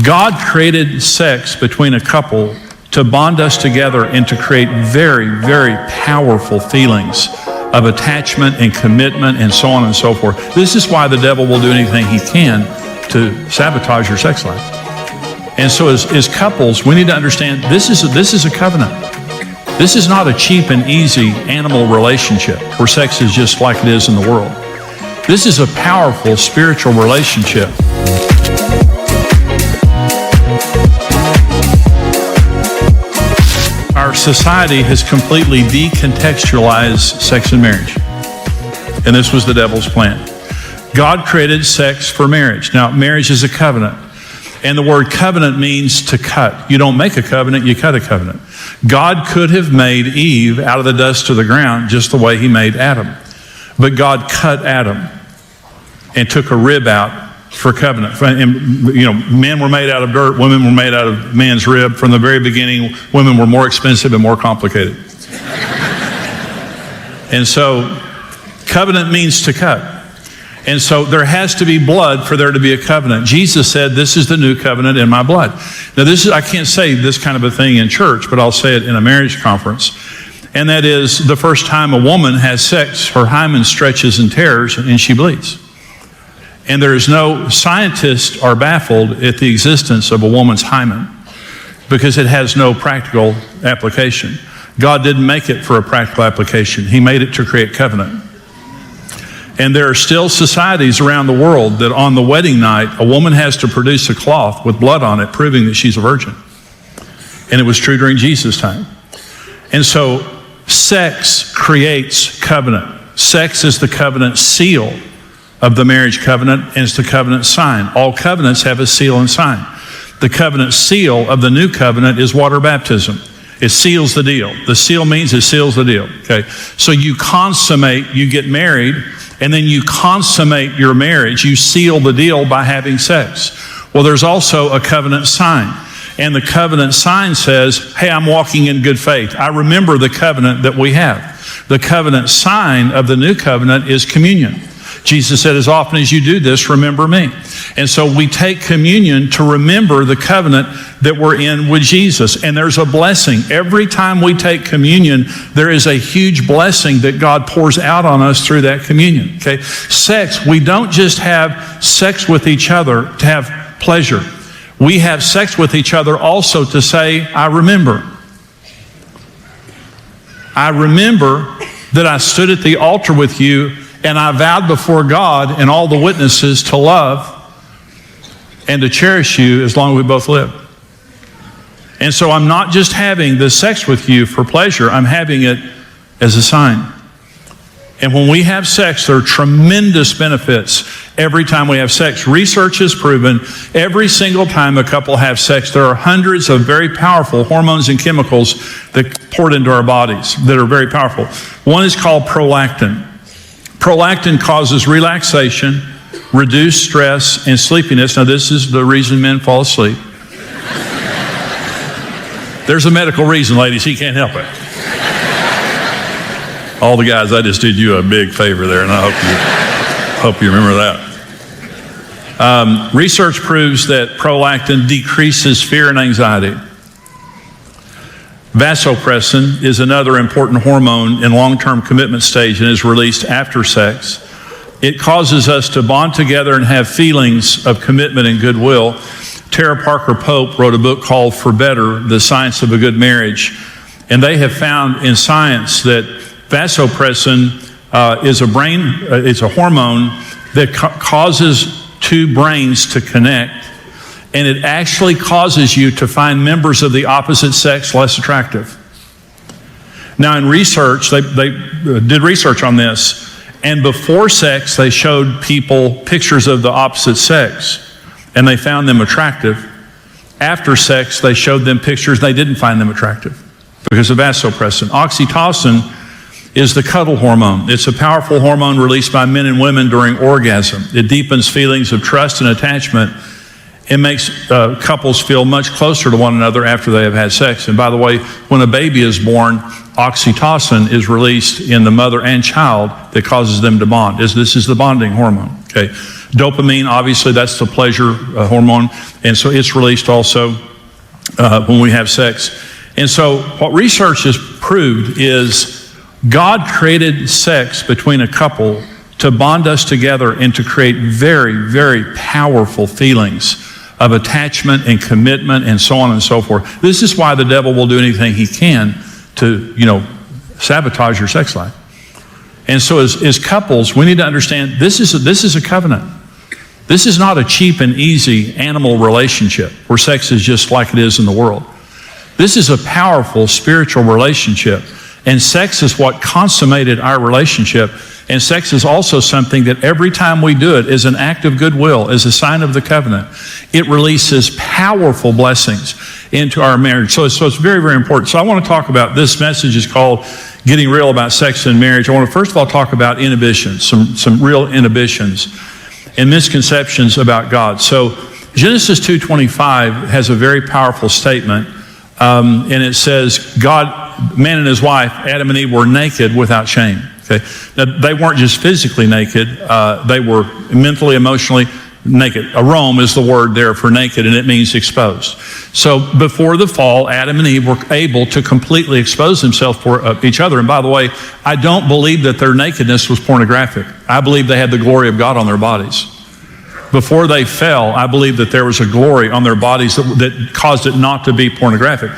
God created sex between a couple to bond us together and to create very, very powerful feelings of attachment and commitment and so on and so forth. This is why the devil will do anything he can to sabotage your sex life. And so as couples, we need to understand this is a covenant. This is not a cheap and easy animal relationship where sex is just like it is in the world. This is a powerful spiritual relationship. Our society has completely decontextualized sex and marriage. And this was the devil's plan. God created sex for marriage. Now, marriage is a covenant. And the word covenant means to cut. You don't make a covenant, you cut a covenant. God could have made Eve out of the dust of the ground just the way he made Adam. But God cut Adam and took a rib out for covenant. And, men were made out of dirt, women were made out of man's rib. From the very beginning, women were more expensive and more complicated. And so, covenant means to cut. And so there has to be blood for there to be a covenant. Jesus said, this is the new covenant in my blood. Now I can't say this kind of a thing in church, but I'll say it in a marriage conference. And that is, the first time a woman has sex, her hymen stretches and tears and she bleeds. And there is no scientists are baffled at the existence of a woman's hymen because it has no practical application. God didn't make it for a practical application. He made it to create covenant. And there are still societies around the world that on the wedding night, a woman has to produce a cloth with blood on it, proving that she's a virgin. And it was true during Jesus' time. And so sex creates covenant. Sex is the covenant seal of the marriage covenant, and it's the covenant sign. All covenants have a seal and sign. The covenant seal of the new covenant is water baptism. It seals the deal. The seal means it seals the deal. Okay. So you consummate, you get married, and then you consummate your marriage. You seal the deal by having sex. Well, there's also a covenant sign. And the covenant sign says, hey, I'm walking in good faith. I remember the covenant that we have. The covenant sign of the new covenant is communion. Jesus said, as often as you do this, remember me. And so we take communion to remember the covenant that we're in with Jesus. And there's a blessing. Every time we take communion, there is a huge blessing that God pours out on us through that communion. Okay? Sex, we don't just have sex with each other to have pleasure. We have sex with each other also to say, I remember. I remember that I stood at the altar with you and I vowed before God and all the witnesses to love and to cherish you as long as we both live. And so I'm not just having the sex with you for pleasure, I'm having it as a sign. And when we have sex, there are tremendous benefits every time we have sex. Research has proven every single time a couple have sex, there are hundreds of very powerful hormones and chemicals that pour into our bodies that are very powerful. One is called prolactin. Prolactin causes relaxation, reduced stress, and sleepiness. Now, this is the reason men fall asleep. There's a medical reason, ladies. He can't help it. All the guys, I just did you a big favor there, and I hope you remember that. Research proves that prolactin decreases fear and anxiety. Vasopressin is another important hormone in long-term commitment stage and is released after sex. It causes us to bond together and have feelings of commitment and goodwill. Tara Parker Pope wrote a book called For Better, The Science of a Good Marriage. And they have found in science that vasopressin is a hormone that causes two brains to connect. And it actually causes you to find members of the opposite sex less attractive. Now in research, they did research on this, and before sex, they showed people pictures of the opposite sex, and they found them attractive. After sex, they showed them pictures, they didn't find them attractive because of vasopressin. Oxytocin is the cuddle hormone. It's a powerful hormone released by men and women during orgasm. It deepens feelings of trust and attachment. It makes couples feel much closer to one another after they have had sex. And by the way, when a baby is born, oxytocin is released in the mother and child that causes them to bond. This is the bonding hormone. Okay. Dopamine, obviously, that's the pleasure hormone. And so it's released also when we have sex. And so what research has proved is God created sex between a couple to bond us together and to create very, very powerful feelings of attachment and commitment and so on and so forth. This is why the devil will do anything he can to, sabotage your sex life. And so as couples, we need to understand this is a covenant. This is not a cheap and easy animal relationship where sex is just like it is in the world. This is a powerful spiritual relationship. And sex is what consummated our relationship. And sex is also something that every time we do it is an act of goodwill, is a sign of the covenant. It releases powerful blessings into our marriage. So it's very, very important. So I want to talk about, this message is called Getting Real About Sex and Marriage. I want to first of all talk about inhibitions, some real inhibitions and misconceptions about God. So Genesis 2:25 has a very powerful statement. And it says, man and his wife, Adam and Eve, were naked without shame. Okay, now, they weren't just physically naked, they were mentally, emotionally naked. Arome is the word there for naked, and it means exposed. So before the fall, Adam and Eve were able to completely expose themselves for each other. And by the way, I don't believe that their nakedness was pornographic. I believe they had the glory of God on their bodies. Before they fell, I believe that there was a glory on their bodies that caused it not to be pornographic.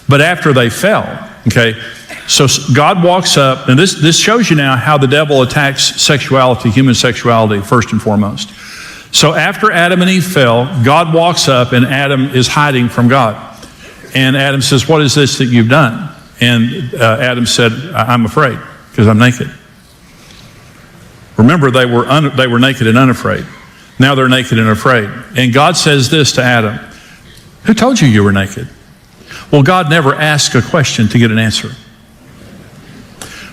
But after they fell, okay, so God walks up, and this shows you now how the devil attacks sexuality, human sexuality, first and foremost. So after Adam and Eve fell, God walks up, and Adam is hiding from God. And Adam says, "What is this that you've done?" And Adam said, "I'm afraid because I'm naked." Remember, they were naked and unafraid. Now they're naked and afraid. And God says this to Adam, "Who told you you were naked?" Well, God never asks a question to get an answer.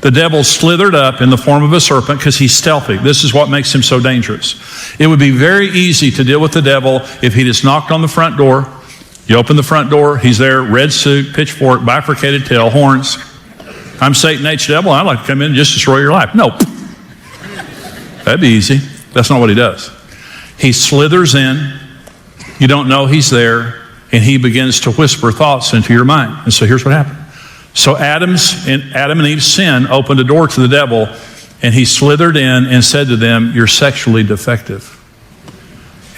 The devil slithered up in the form of a serpent because he's stealthy. This is what makes him so dangerous. It would be very easy to deal with the devil if he just knocked on the front door. You open the front door, he's there, red suit, pitchfork, bifurcated tail, horns. "I'm Satan H. Devil, I'd like to come in and just destroy your life." No. That'd be easy. That's not what he does. He slithers in, you don't know he's there, and he begins to whisper thoughts into your mind. And so here's what happened. So Adam and Eve's sin opened a door to the devil, and he slithered in and said to them, "You're sexually defective,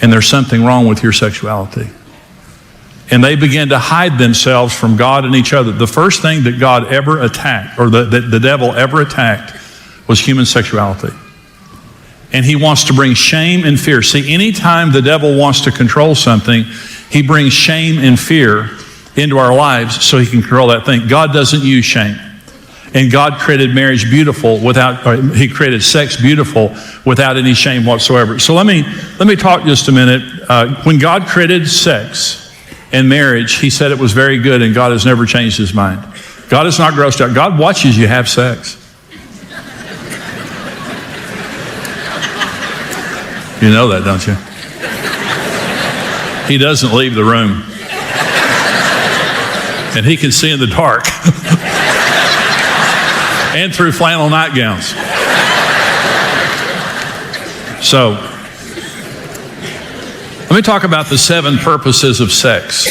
and there's something wrong with your sexuality." And they began to hide themselves from God and each other. The first thing that God ever attacked, or the devil ever attacked, was human sexuality. And he wants to bring shame and fear. See, anytime the devil wants to control something, he brings shame and fear into our lives so he can control that thing. God doesn't use shame. And God created marriage beautiful he created sex beautiful without any shame whatsoever. So let me talk just a minute. When God created sex and marriage, he said it was very good, and God has never changed his mind. God is not grossed out. God watches you have sex. You know that, don't you? He doesn't leave the room. And he can see in the dark. And through flannel nightgowns. So, let me talk about the 7 purposes of sex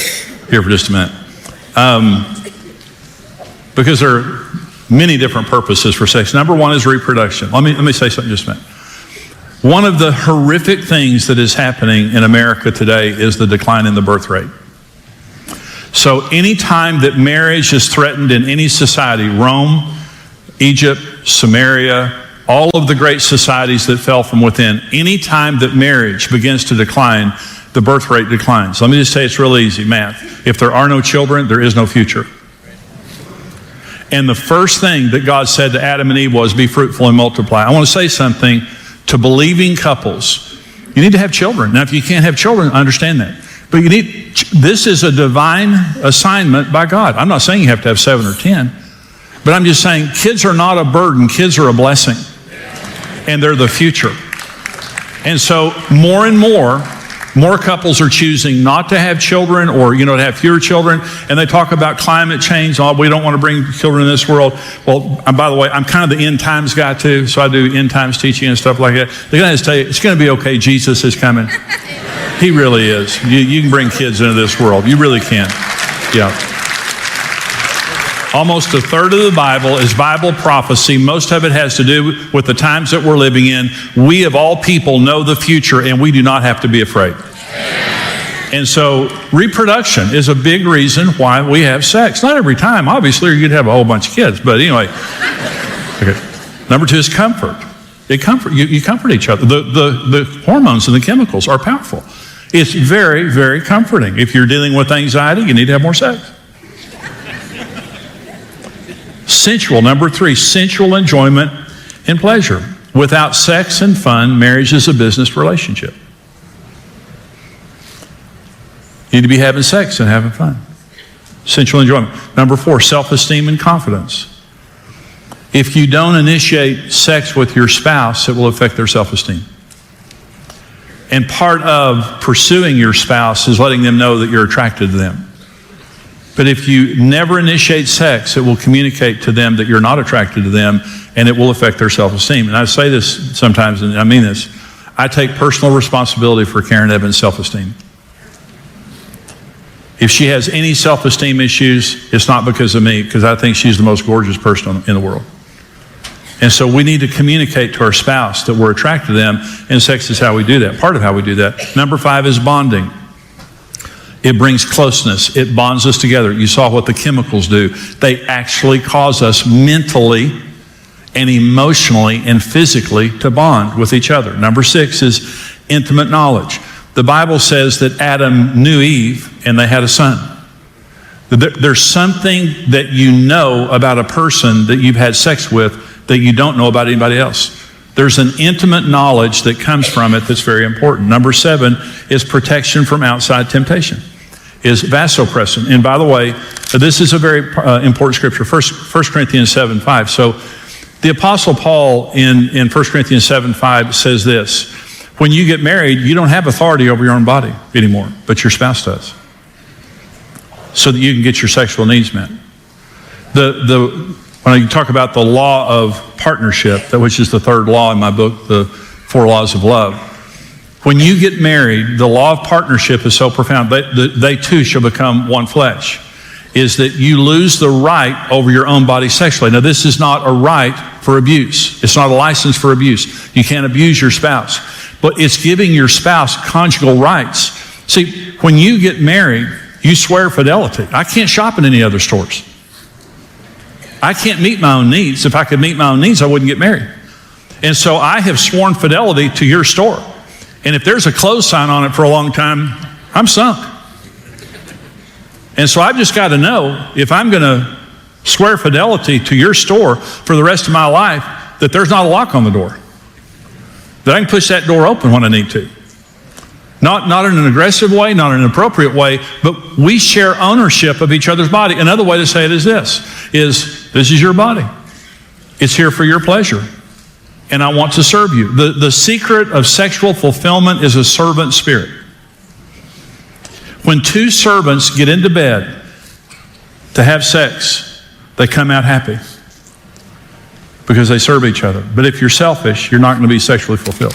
here for just a minute. Because there are many different purposes for sex. Number 1 is reproduction. Let me say something just a minute. One of the horrific things that is happening in America today is the decline in the birth rate. So any time that marriage is threatened in any society, Rome, Egypt, Samaria, all of the great societies that fell from within, any time that marriage begins to decline, the birth rate declines. Let me just say it's real easy math. If there are no children, there is no future. And the first thing that God said to Adam and Eve was, "Be fruitful and multiply." I want to say something to believing couples. You need to have children. Now, if you can't have children, understand that. But this is a divine assignment by God. I'm not saying you have to have 7 or 10, but I'm just saying kids are not a burden. Kids are a blessing, and they're the future. And so more and more, More couples are choosing not to have children or, to have fewer children. And they talk about climate change. Oh, we don't want to bring children in this world. Well, and by the way, I'm kind of the end times guy too. So I do end times teaching and stuff like that. They're going to tell you, it's going to be okay. Jesus is coming. He really is. You can bring kids into this world. You really can. Yeah. Almost a third of the Bible is Bible prophecy. Most of it has to do with the times that we're living in. We of all people know the future, and we do not have to be afraid. And so reproduction is a big reason why we have sex. Not every time, obviously, or you'd have a whole bunch of kids. But anyway, okay. Number 2 is comfort. You comfort each other. The hormones and the chemicals are powerful. It's very, very comforting. If you're dealing with anxiety, you need to have more sex. Sensual, number 3, sensual enjoyment and pleasure. Without sex and fun, marriage is a business relationship. You need to be having sex and having fun. Sensual enjoyment. Number 4, self-esteem and confidence. If you don't initiate sex with your spouse, it will affect their self-esteem. And part of pursuing your spouse is letting them know that you're attracted to them. But if you never initiate sex, it will communicate to them that you're not attracted to them, and it will affect their self-esteem. And I say this sometimes, and I mean this. I take personal responsibility for Karen Evans' self-esteem. If she has any self-esteem issues, it's not because of me, because I think she's the most gorgeous person in the world. And so we need to communicate to our spouse that we're attracted to them, and sex is how we do that, part of how we do that. Number 5 is bonding. It brings closeness. It bonds us together. You saw what the chemicals do. They actually cause us mentally and emotionally and physically to bond with each other. Number 6 is intimate knowledge. The Bible says that Adam knew Eve and they had a son. There's something that you know about a person that you've had sex with that you don't know about anybody else. There's an intimate knowledge that comes from it that's very important. Number 7 is protection from outside temptation, is vasopressin. And by the way, this is a very important scripture, 1 Corinthians 7:5. So the Apostle Paul in 1 Corinthians 7:5 says this: when you get married, you don't have authority over your own body anymore, but your spouse does, so that you can get your sexual needs met. When I talk about the law of partnership, which is the 3rd law in my book, the 4 Laws of Love, when you get married, the law of partnership is so profound. They two shall become one flesh, is that you lose the right over your own body sexually. Now, this is not a right for abuse. It's not a license for abuse. You can't abuse your spouse, but it's giving your spouse conjugal rights. See, when you get married, you swear fidelity. I can't shop in any other stores. I can't meet my own needs. If I could meet my own needs, I wouldn't get married. And so I have sworn fidelity to your store. And if there's a close sign on it for a long time, I'm sunk. And so I've just got to know, if I'm going to swear fidelity to your store for the rest of my life, that there's not a lock on the door, that I can push that door open when I need to. Not in an aggressive way, not in an appropriate way, but we share ownership of each other's body. Another way to say it is this is your body. It's here for your pleasure, and I want to serve you. The secret of sexual fulfillment is a servant spirit. When 2 servants get into bed to have sex, they come out happy because they serve each other. But if you're selfish, you're not going to be sexually fulfilled.